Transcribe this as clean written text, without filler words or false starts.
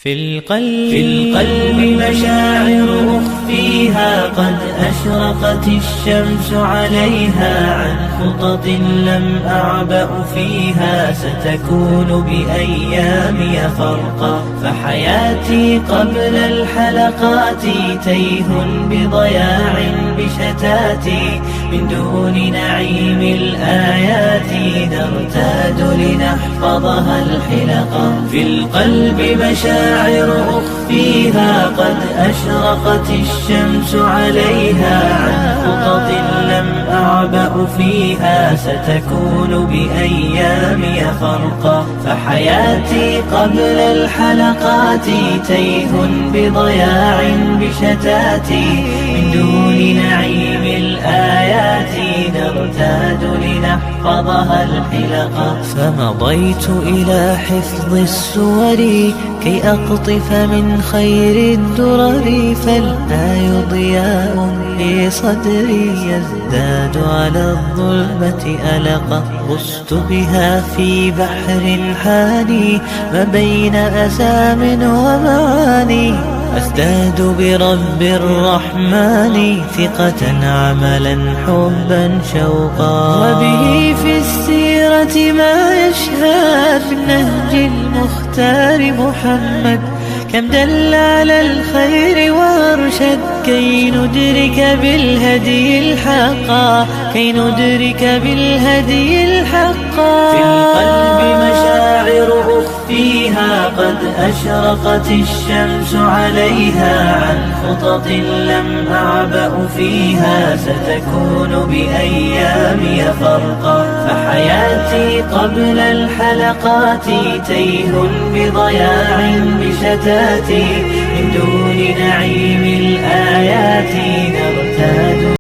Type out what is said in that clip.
في القلب مشاعر أخفيها، قد أشرقت الشمس عليها، عن خطط لم أعبأ فيها، ستكون بأيامي فرقا. فحياتي قبل الحلقات تيه بضياع بشتاتي، من دون نعيم الآيات نرتاد لنحفظها الحلقا. في القلب مشاعر أخفيها، قد أشرقت الشمس عليها، عن خطط لم أعبأ فيها، ستكون بأيامي فرقا. فحياتي قبل الحلقات تيه بضياع بشتاتي، من دون نعيم الآيات نرتاد لنحفظها الحلقا. فمضيت إلى حفظ السور كي أقطف من خير الدرر، فالآي ضياء في صدري يزداد على الظلمة ألقا. غصت بها في بحر حاني ما بين أسام ومعاني، أزداد برب الرحمن ثقة عملا حبا شوقا. وبه في السيرة ما يشهد، في النهج المختار محمد كم دل على الخير وارشد، كي ندرك بالهدي الحقا، كي ندرك بالهدي الحقا. في القلب مشاعر أخفيها، قد أشرقت الشمس عليها، عن خطط لم أعبأ فيها، ستكون بأيامي فرقا. فحياتي قبل الحلقات تيه بضياع بشتاتي، من دون